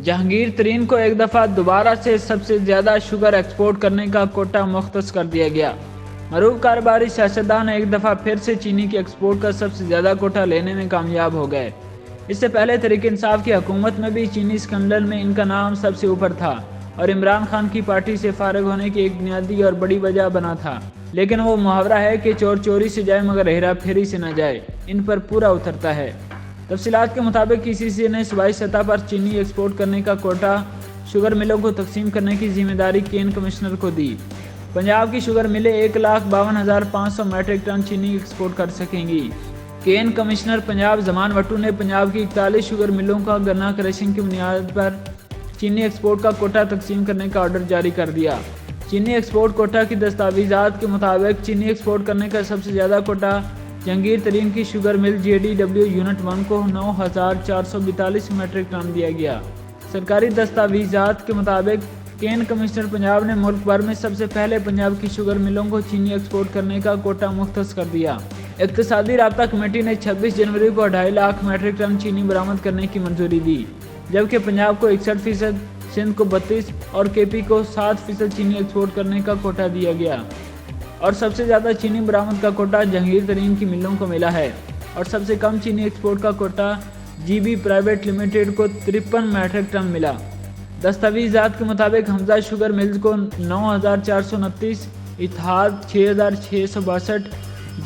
جہانگیر ترین کو ایک دفعہ دوبارہ سے سب سے زیادہ شوگر ایکسپورٹ کرنے کا کوٹا مختص کر دیا گیا۔ معروف کاروباری سیاستدان ایک دفعہ پھر سے چینی کی ایکسپورٹ کا سب سے زیادہ کوٹا لینے میں کامیاب ہو گئے۔ اس سے پہلے تحریک انصاف کی حکومت میں بھی چینی اسکینڈل میں ان کا نام سب سے اوپر تھا اور عمران خان کی پارٹی سے فارغ ہونے کی ایک بنیادی اور بڑی وجہ بنا تھا۔ لیکن وہ محاورہ ہے کہ چور چوری سے جائے مگر ہیرا پھیری سے نہ جائے، ان پر پورا اترتا ہے۔ تفصیلات کے مطابق PCC نے صوبائی سطح پر چینی ایکسپورٹ کرنے کا کوٹا شوگر ملوں کو تقسیم کرنے کی ذمہ داری کین کمشنر کو دی۔ پنجاب کی شوگر ملیں 1,52,500 میٹرک ٹن چینی ایکسپورٹ کر سکیں گی۔ کین کمشنر پنجاب زمان وٹو نے پنجاب کی 41 شوگر ملوں کا گنا کریشنگ کی بنیاد پر چینی ایکسپورٹ کا کوٹا تقسیم کرنے کا آرڈر جاری کر دیا۔ چینی ایکسپورٹ کوٹا کی دستاویزات کے مطابق چینی ایکسپورٹ کرنے کا سب سے زیادہ کوٹا جہانگیر ترین کی شوگر مل JDW یونٹ 1 کو 9,442 میٹرک ٹن دیا گیا۔ سرکاری دستاویزات کے مطابق کین کمشنر پنجاب نے ملک بھر میں سب سے پہلے پنجاب کی شوگر ملوں کو چینی ایکسپورٹ کرنے کا کوٹا مختص کر دیا۔ اقتصادی رابطہ کمیٹی نے 26 جنوری کو 2.5 لاکھ میٹرک ٹن چینی برآمد کرنے کی منظوری دی، جبکہ پنجاب کو 61%، سندھ کو 32% اور KP کو 7% چینی ایکسپورٹ کرنے کا کوٹا دیا گیا۔ اور سب سے زیادہ چینی برآمد کا کوٹا جہانگیر ترین کی ملوں کو ملا ہے اور سب سے کم چینی ایکسپورٹ کا کوٹا GB پرائیویٹ لمیٹڈ کو 53 میٹرک ٹن ملا۔ دستاویزات کے مطابق حمزہ شوگر ملز کو 9,429، اتحاد 6,662،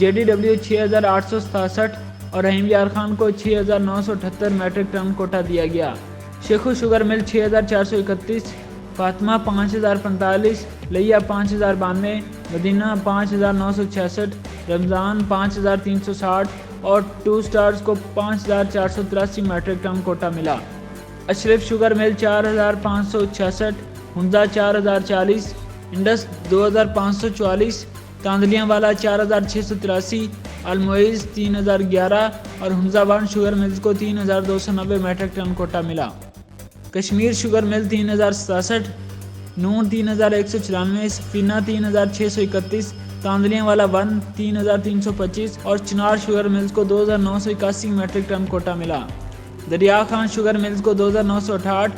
JDW 6,867 اور رحیم یار خان کو 6,978 میٹرک ٹن کوٹا دیا گیا۔ شیخو شوگر مل 6,431، فاطمہ 5,045، لیا 5,092، مدینہ 5,966، رمضان 5,360 اور 2 سٹارز کو 5,483 میٹرک ٹن کوٹا ملا۔ اشرف شوگر مل 4,566، حمزہ 4,040، انڈس 2,544، تاندلیاں والا 4,683، المعز 3,011 اور حمزہ 1 شوگر ملز کو 3,290 میٹرک ٹن کوٹا ملا۔ کشمیر شوگر مل 3,067، نون 3,194، سفینہ 3,631، تاندلیاں والا 1 3,325 اور چنار شوگر ملز کو 2,981 میٹرک ٹن کوٹا ملا۔ دریا خان شوگر ملز کو 2,968،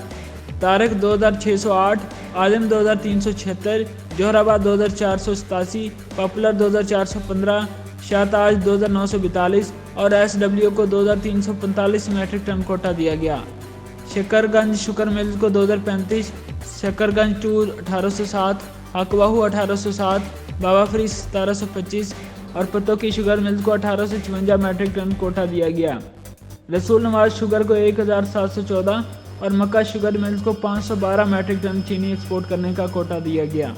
طارق 2,608، عالم 2,376، جوہر آباد 2,487، پاپولر 2,415، شاہ تاج 2,942 اور SW کو 2,345 میٹرک ٹن کوٹا دیا گیا۔ شکر گنج شوگر ملز کو 2,035، شکر گنج 2 1,807، حقواہو 1,807، بابا فری 1,725 اور پتو کی شوگر ملز کو 1,856 میٹرک ٹن کوٹا دیا گیا۔ رسول نواز شوگر کو 1,714 اور مکہ شوگر ملز کو 512 میٹرک ٹن چینی ایکسپورٹ کرنے کا کوٹا دیا گیا۔